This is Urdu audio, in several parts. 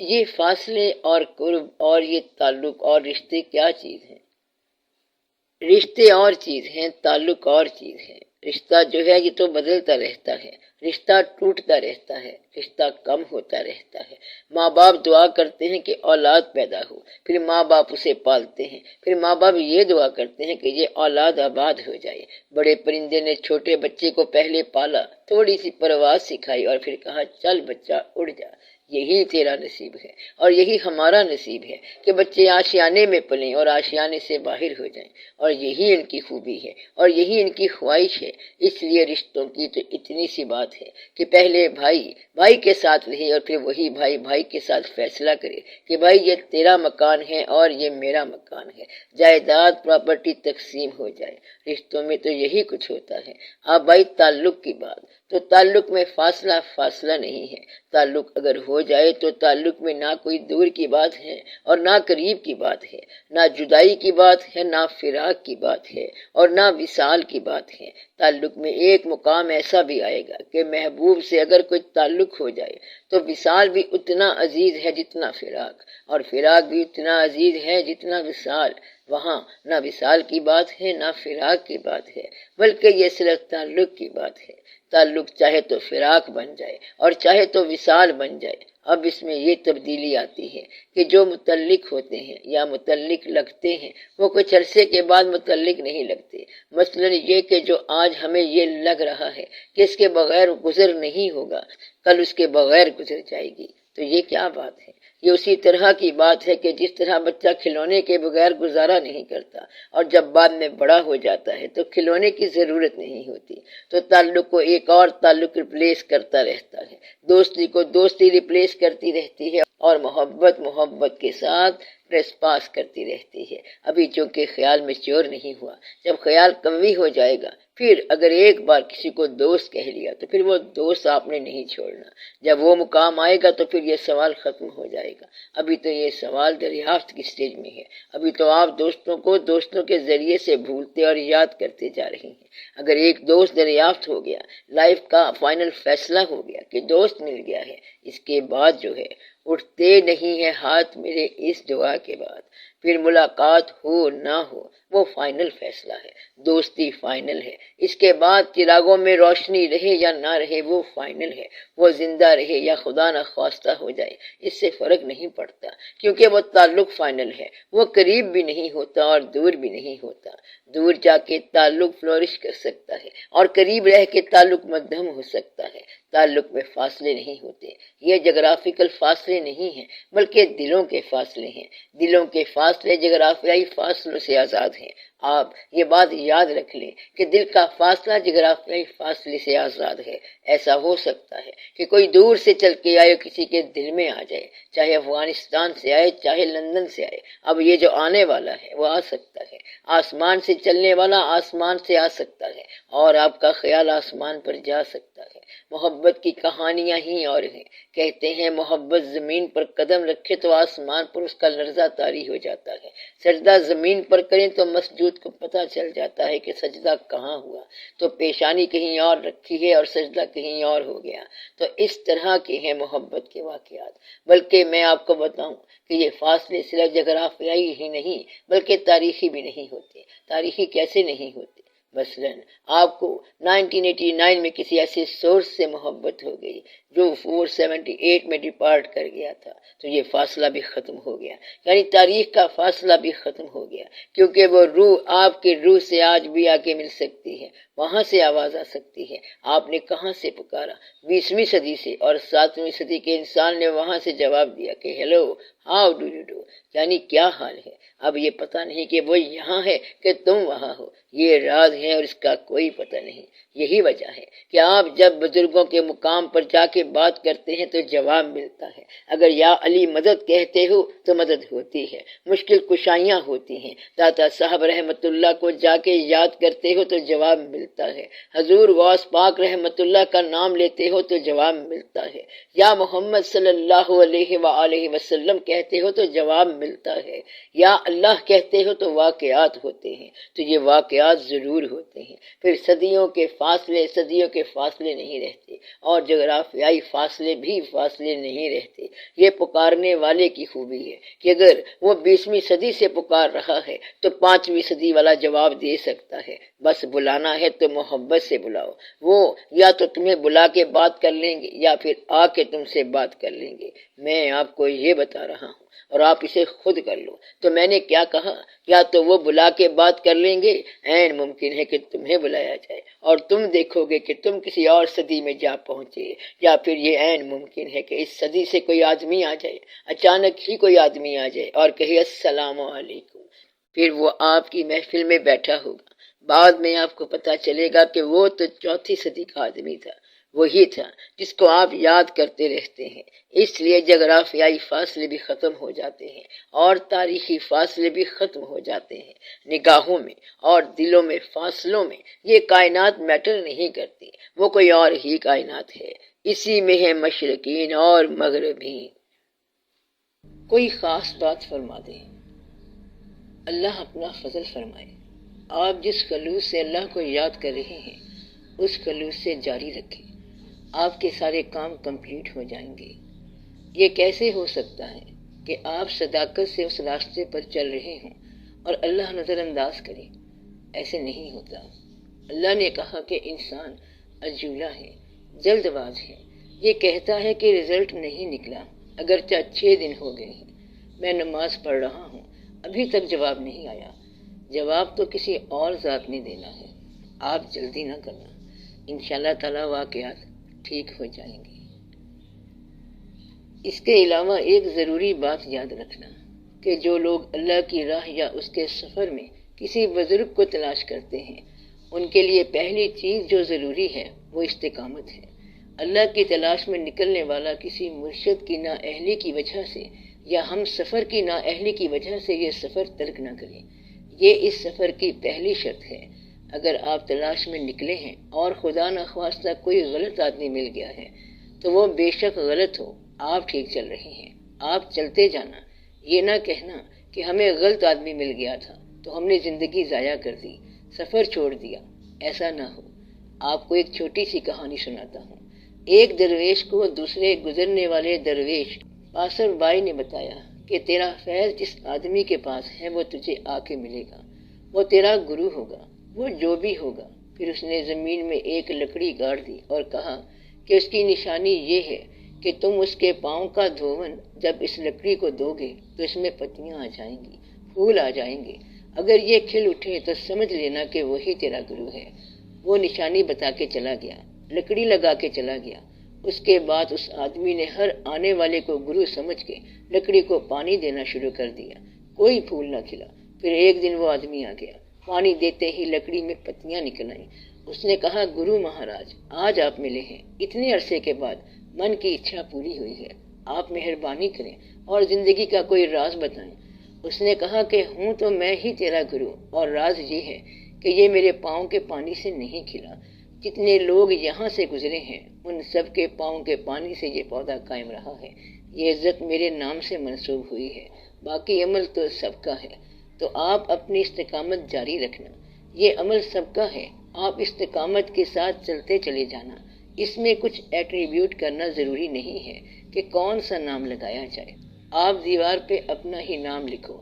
یہ فاصلے اور قرب اور یہ تعلق اور رشتے کیا چیز ہیں؟ رشتے اور چیز ہیں، تعلق اور چیز ہے۔ رشتہ جو ہے یہ تو بدلتا رہتا ہے، رشتہ ٹوٹتا رہتا ہے، رشتہ کم ہوتا رہتا ہے۔ ماں باپ دعا کرتے ہیں کہ اولاد پیدا ہو، پھر ماں باپ اسے پالتے ہیں، پھر ماں باپ یہ دعا کرتے ہیں کہ یہ اولاد آباد ہو جائے۔ بڑے پرندے نے چھوٹے بچے کو پہلے پالا، تھوڑی سی پرواز سکھائی اور پھر کہا چل بچہ اڑ جا۔ یہی تیرا نصیب ہے اور یہی ہمارا نصیب ہے کہ بچے آشیانے میں پلیں اور آشیانے سے باہر ہو جائیں، اور یہی ان کی خوبی ہے اور یہی ان کی خواہش ہے۔ اس لیے رشتوں کی تو اتنی سی بات ہے کہ پہلے بھائی بھائی کے ساتھ رہے اور پھر وہی بھائی بھائی کے ساتھ فیصلہ کرے کہ بھائی یہ تیرا مکان ہے اور یہ میرا مکان ہے، جائیداد پراپرٹی تقسیم ہو جائے۔ رشتوں میں تو یہی کچھ ہوتا ہے۔ اب بھائی تعلق کی بات، تو تعلق میں فاصلہ نہیں ہے۔ تعلق اگر ہو جائے تو تعلق میں نہ کوئی دور کی بات ہے اور نہ قریب کی بات ہے، نہ جدائی کی بات ہے، نہ فراق کی بات ہے اور نہ وصال کی بات ہے۔ تعلق میں ایک مقام ایسا بھی آئے گا کہ محبوب سے اگر کوئی تعلق ہو جائے تو وصال بھی اتنا عزیز ہے جتنا فراق، اور فراق بھی اتنا عزیز ہے جتنا وصال۔ وہاں نہ وصال کی بات ہے نہ فراق کی بات ہے، بلکہ یہ صرف تعلق کی بات ہے۔ تعلق چاہے تو فراق بن جائے اور چاہے تو وصال بن جائے۔ اب اس میں یہ تبدیلی آتی ہے کہ جو متعلق ہوتے ہیں یا متعلق لگتے ہیں وہ کچھ عرصے کے بعد متعلق نہیں لگتے۔ مثلا یہ کہ جو آج ہمیں یہ لگ رہا ہے کہ اس کے بغیر گزر نہیں ہوگا، کل اس کے بغیر گزر جائے گی، تو یہ کیا بات ہے؟ یہ اسی طرح کی بات ہے کہ جس طرح بچہ کھلونے کے بغیر گزارا نہیں کرتا اور جب بعد میں بڑا ہو جاتا ہے تو کھلونے کی ضرورت نہیں ہوتی، تو تعلق کو ایک اور تعلق ریپلیس کرتا رہتا ہے، دوستی کو دوستی ریپلیس کرتی رہتی ہے، اور محبت کے ساتھ ریسپاس کرتی رہتی ہے۔ ابھی چونکہ خیال میچور نہیں ہوا، جب خیال قوی ہو جائے گا پھر اگر ایک بار کسی کو دوست کہہ لیا تو پھر وہ دوست آپ نے نہیں چھوڑنا۔ جب وہ مقام آئے گا تو پھر یہ سوال ختم ہو جائے گا۔ ابھی تو یہ سوال دریافت کی سٹیج میں ہے، ابھی تو آپ دوستوں کو دوستوں کے ذریعے سے بھولتے اور یاد کرتے جا رہے ہیں۔ اگر ایک دوست دریافت ہو گیا، لائف کا فائنل فیصلہ ہو گیا کہ دوست مل گیا ہے، اس کے بعد جو ہے اٹھتے نہیں ہیں ہاتھ میرے اس دعا کے بعد، پھر ملاقات ہو نہ ہو وہ فائنل فیصلہ ہے، دوستی فائنل ہے۔ اس کے بعد چراغوں میں روشنی رہے یا نہ رہے وہ فائنل ہے، وہ زندہ رہے یا خدا نہ خواستہ ہو جائے اس سے فرق نہیں پڑتا، کیونکہ وہ تعلق فائنل ہے۔ وہ قریب بھی نہیں ہوتا اور دور بھی نہیں ہوتا۔ دور جا کے تعلق فلورش کر سکتا ہے اور قریب رہ کے تعلق مدھم ہو سکتا ہے۔ تعلق میں فاصلے نہیں ہوتے، یہ جغرافیکل فاصلے نہیں ہیں بلکہ دلوں کے فاصلے ہیں۔ دلوں کے فاصلے جغرافیائی فاصلوں سے آزاد ہیں۔ آپ یہ بات یاد رکھ لیں کہ دل کا فاصلہ جغرافیائی فاصلے سے آزاد ہے۔ ایسا ہو سکتا ہے کہ کوئی دور سے چل کے آئے کسی کے دل میں آ جائے، چاہے افغانستان سے آئے چاہے لندن سے آئے۔ اب یہ جو آنے والا ہے وہ آ سکتا ہے، آسمان سے چلنے والا آسمان سے آ سکتا ہے اور آپ کا خیال آسمان پر جا سکتا ہے۔ محبت کی کہانیاں ہی اور ہیں۔ کہتے ہیں محبت زمین پر قدم رکھے تو آسمان پر اس کا لرزہ طاری ہو جاتا ہے، سجدہ زمین پر کریں تو مسجود کو پتہ چل جاتا ہے کہ سجدہ کہاں ہوا، تو پیشانی کہیں اور رکھی ہے اور سجدہ کہیں اور ہو گیا۔ تو اس طرح کے ہیں محبت کے واقعات۔ بلکہ میں آپ کو بتاؤں کہ یہ فاصلے صرف جغرافیائی ہی نہیں بلکہ تاریخی بھی نہیں ہوتے۔ تاریخی کیسے نہیں ہوتے؟ مثلاً آپ کو 1989 میں کسی ایسے سورس سے محبت ہو گئی جو 478 میں ڈپارٹ کر گیا تھا، تو یہ فاصلہ بھی ختم ہو گیا، یعنی تاریخ کا فاصلہ بھی ختم ہو گیا، کیونکہ وہ روح آپ کے روح سے آج بھی آ کے مل سکتی ہے، وہاں سے آواز آ سکتی ہے۔ آپ نے کہاں سے پکارا؟ 20ویں صدی سے، اور 7ویں صدی کے انسان نے وہاں سے جواب دیا کہ hello how do you do, یعنی کیا حال ہے؟ اب یہ پتہ نہیں کہ وہ یہاں ہے کہ تم وہاں ہو، یہ راز ہے اور اس کا کوئی پتہ نہیں۔ یہی وجہ ہے کہ آپ جب بزرگوں کے مقام پر جا کے بات کرتے ہیں تو جواب ملتا ہے۔ اگر یا علی مدد کہتے ہو تو مدد ہوتی ہے، مشکل کشائیاں ہوتی ہیں۔ داتا صاحب رحمت اللہ کو جا کے یاد کرتے ہو تو جواب ملتا ہے، حضور غوث پاک رحمت اللہ کا نام لیتے ہو تو جواب ملتا ہے، یا محمد صلی اللہ علیہ وآلہ وسلم کہتے ہو تو جواب ملتا ہے، یا اللہ کہتے ہو تو واقعات ہوتے ہیں، تو یہ واقعات ضرور ہوتے ہیں، پھر صدیوں کے فاصلے نہیں رہتے، اور جغرافیائی فاصلے بھی فاصلے نہیں رہتے۔ یہ پکارنے والے کی خوبی ہے کہ اگر وہ 20ویں صدی سے پکار رہا ہے تو 5ویں صدی والا جواب دے سکتا ہے۔ بس بلانا ہے تو محبت سے بلاؤ، وہ یا تو تمہیں بلا کے بات کر لیں گے یا پھر آ کے تم سے بات کر لیں گے۔ میں آپ کو یہ بتا رہا ہوں اور آپ اسے خود کر لو۔ تو میں نے کیا کہا؟ یا تو وہ بلا کے بات کر لیں گے، عین ممکن ہے کہ تمہیں بلایا جائے اور تم دیکھو گے کہ تم کسی اور صدی میں جا پہنچے، یا پھر یہ عین ممکن ہے کہ اس صدی سے کوئی آدمی آ جائے، اچانک ہی کوئی آدمی آ جائے اور کہے السلام علیکم، پھر وہ آپ کی محفل میں بیٹھا ہوگا۔ بعد میں آپ کو پتا چلے گا کہ وہ تو 4تھی صدی کا آدمی تھا، وہی تھا جس کو آپ یاد کرتے رہتے ہیں۔ اس لیے جغرافیائی فاصلے بھی ختم ہو جاتے ہیں اور تاریخی فاصلے بھی ختم ہو جاتے ہیں۔ نگاہوں میں اور دلوں میں فاصلوں میں یہ کائنات میٹر نہیں کرتی، وہ کوئی اور ہی کائنات ہے، اسی میں ہے مشرقین اور مغربین۔ کوئی خاص بات فرما دیں، اللہ اپنا فضل فرمائے۔ آپ جس خلوص سے اللہ کو یاد کر رہے ہیں اس خلوص سے جاری رکھیں، آپ کے سارے کام کمپلیٹ ہو جائیں گے۔ یہ کیسے ہو سکتا ہے کہ آپ صداقت سے اس راستے پر چل رہے ہوں اور اللہ نظر انداز کرے؟ ایسے نہیں ہوتا۔ اللہ نے کہا کہ انسان عجولہ ہے، جلد باز ہے، یہ کہتا ہے کہ رزلٹ نہیں نکلا اگرچہ 6 دن ہو گئے ہیں، میں نماز پڑھ رہا ہوں ابھی تک جواب نہیں آیا۔ جواب تو کسی اور ذات نے دینا ہے، آپ جلدی نہ کرنا، انشاءاللہ تعالی واقعات ٹھیک ہو جائیں گے۔ اس کے علاوہ ایک ضروری بات یاد رکھنا کہ جو لوگ اللہ کی راہ یا اس کے سفر میں کسی بزرگ کو تلاش کرتے ہیں، ان کے لیے پہلی چیز جو ضروری ہے وہ استقامت ہے۔ اللہ کی تلاش میں نکلنے والا کسی مرشد کی نااہلی کی وجہ سے یا ہم سفر کی نااہلی کی وجہ سے یہ سفر ترک نہ کرے، یہ اس سفر کی پہلی شرط ہے۔ اگر آپ تلاش میں نکلے ہیں اور خدا نخواستہ کوئی غلط آدمی مل گیا ہے تو وہ بے شک غلط ہو، آپ ٹھیک چل رہے ہیں، آپ چلتے جانا، یہ نہ کہنا کہ ہمیں غلط آدمی مل گیا تھا تو ہم نے زندگی ضائع کر دی، سفر چھوڑ دیا، ایسا نہ ہو۔ آپ کو ایک چھوٹی سی کہانی سناتا ہوں۔ ایک درویش کو دوسرے گزرنے والے درویش پاسر بائی نے بتایا کہ تیرا فیض جس آدمی کے پاس ہے وہ تجھے آ کے ملے گا، وہ تیرا گرو ہوگا، وہ جو بھی ہوگا۔ پھر اس نے زمین میں ایک لکڑی گاڑ دی اور کہا کہ اس کی نشانی یہ ہے کہ تم اس کے پاؤں کا دھون جب اس لکڑی کو دو گے تو اس میں پتیاں آ جائیں گی، پھول آ جائیں گے، اگر یہ کھل اٹھے تو سمجھ لینا کہ وہی تیرا گرو ہے۔ وہ نشانی بتا کے چلا گیا، لکڑی لگا کے چلا گیا۔ اس کے بعد اس آدمی نے ہر آنے والے کو گرو سمجھ کے لکڑی کو پانی دینا شروع کر دیا، کوئی پھول نہ کھلا۔ پھر ایک دن وہ آدمی آ گیا، پانی دیتے ہی لکڑی میں پتیاں نکل آئیں۔ اس نے کہا گرو مہاراج آج آپ ملے ہیں، اتنے عرصے کے بعد من کی اچھا پوری ہوئی ہے، آپ مہربانی کریں اور زندگی کا کوئی راز بتائیں۔ اس نے کہا کہ ہوں تو میں ہی تیرا گرو، اور راز یہ ہے کہ یہ میرے پاؤں کے پانی سے نہیں کھلا، جتنے لوگ یہاں سے گزرے ہیں ان سب کے پاؤں کے پانی سے یہ پودا قائم رہا ہے، یہ عزت میرے نام سے منسوب ہوئی ہے، باقی عمل تو سب کا ہے۔ تو آپ اپنی استقامت جاری رکھنا، یہ عمل سب کا ہے، آپ استقامت کے ساتھ چلتے چلے جانا۔ اس میں کچھ ایٹریبیوٹ کرنا ضروری نہیں ہے کہ کون سا نام لگایا جائے، آپ دیوار پہ اپنا ہی نام لکھو،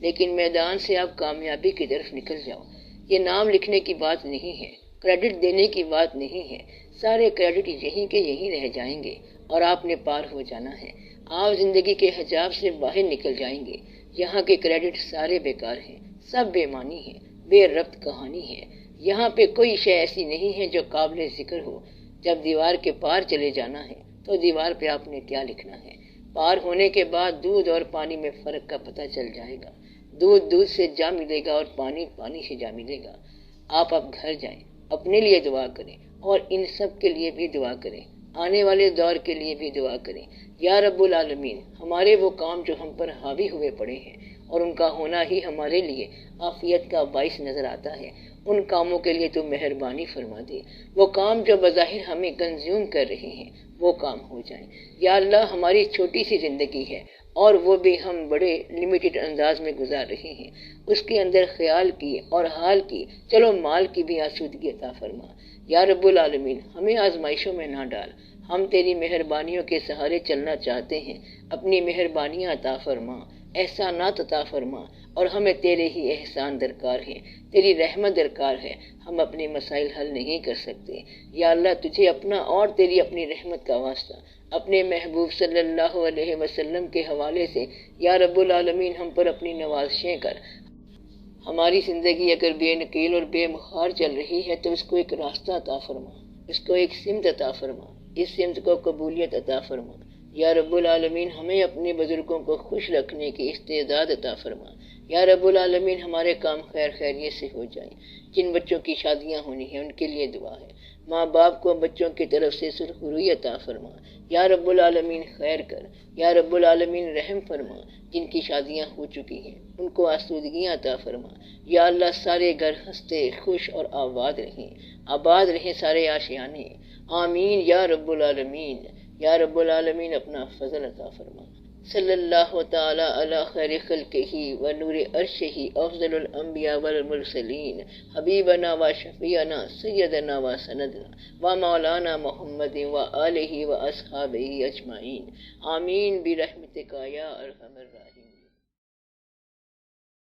لیکن میدان سے آپ کامیابی کی طرف نکل جاؤ۔ یہ نام لکھنے کی بات نہیں ہے، کریڈٹ دینے کی بات نہیں ہے، سارے کریڈٹ یہیں کے یہیں رہ جائیں گے اور آپ نے پار ہو جانا ہے، آپ زندگی کے حجاب سے باہر نکل جائیں گے۔ یہاں کے کریڈٹ سارے بیکار ہیں، سب بے معنی ہیں، بے ربط کہانی ہے، یہاں پہ کوئی شے ایسی نہیں ہے جو قابل ذکر ہو۔ جب دیوار کے پار چلے جانا ہے تو دیوار پہ آپ نے کیا لکھنا ہے، پار ہونے کے بعد دودھ اور پانی میں فرق کا پتہ چل جائے گا، دودھ سے جا ملے گا اور پانی سے جا ملے گا۔ آپ اب گھر جائیں، اپنے لیے دعا کریں اور ان سب کے لیے بھی دعا کریں، آنے والے دور کے لیے بھی دعا کریں۔ یا رب العالمین، ہمارے وہ کام جو ہم پر حاوی ہوئے پڑے ہیں اور ان کا ہونا ہی ہمارے لیے عافیت کا باعث نظر آتا ہے، ان کاموں کے لیے تو مہربانی فرما دے۔ وہ کام جو بظاہر ہمیں کنزیوم کر رہے ہیں وہ کام ہو جائیں۔ یا اللہ، ہماری چھوٹی سی زندگی ہے اور وہ بھی ہم بڑے لمیٹڈ انداز میں گزار رہے ہیں۔ اس کے اندر خیال کی اور حال کی، چلو مال کی بھی آسودگی عطا فرما۔ یا رب العالمین ہمیں آزمائشوں میں نہ ڈال، ہم تیری مہربانیوں کے سہارے چلنا چاہتے ہیں، اپنی مہربانیاں عطا فرما، احسانات عطا فرما، اور ہمیں تیرے ہی احسان درکار ہیں، تیری رحمت درکار ہے، ہم اپنے مسائل حل نہیں کر سکتے۔ یا اللہ تجھے اپنا اور تیری اپنی رحمت کا واسطہ اپنے محبوب صلی اللہ علیہ وسلم کے حوالے سے یا رب العالمین ہم پر اپنی نوازشیں کر۔ ہماری زندگی اگر بے نکیل اور بے مخار چل رہی ہے تو اس کو ایک راستہ عطا فرما، اس کو ایک سمت عطا فرما، اس سمت کو قبولیت عطا فرما۔ یا رب العالمین ہمیں اپنے بزرگوں کو خوش رکھنے کی استعداد عطا فرما۔ یا رب العالمین ہمارے کام خیر خیریت سے ہو جائیں۔ جن بچوں کی شادیاں ہونی ہیں ان کے لیے دعا ہے، ماں باپ کو بچوں کی طرف سے سرخروئی عطا فرما۔ یا رب العالمین خیر کر، یا رب العالمین رحم فرما۔ جن کی شادیاں ہو چکی ہیں ان کو آسودگیاں عطا فرما۔ یا اللہ سارے گھر ہنستے خوش اور آباد رہیں سارے آشیانے، آمین یا رب العالمین۔ یا رب العالمین اپنا فضل عطا فرما۔ صلی اللہ تعالی علی خیر خلقہ و نور عرشہ افضل الانبیاء والمرسلین حبیبنا و شفیعنا سیدنا و سندنا و مولانا محمد و آلہ و اصحابہ اجمعین، آمین برحمتک یا ارحم الراحمین۔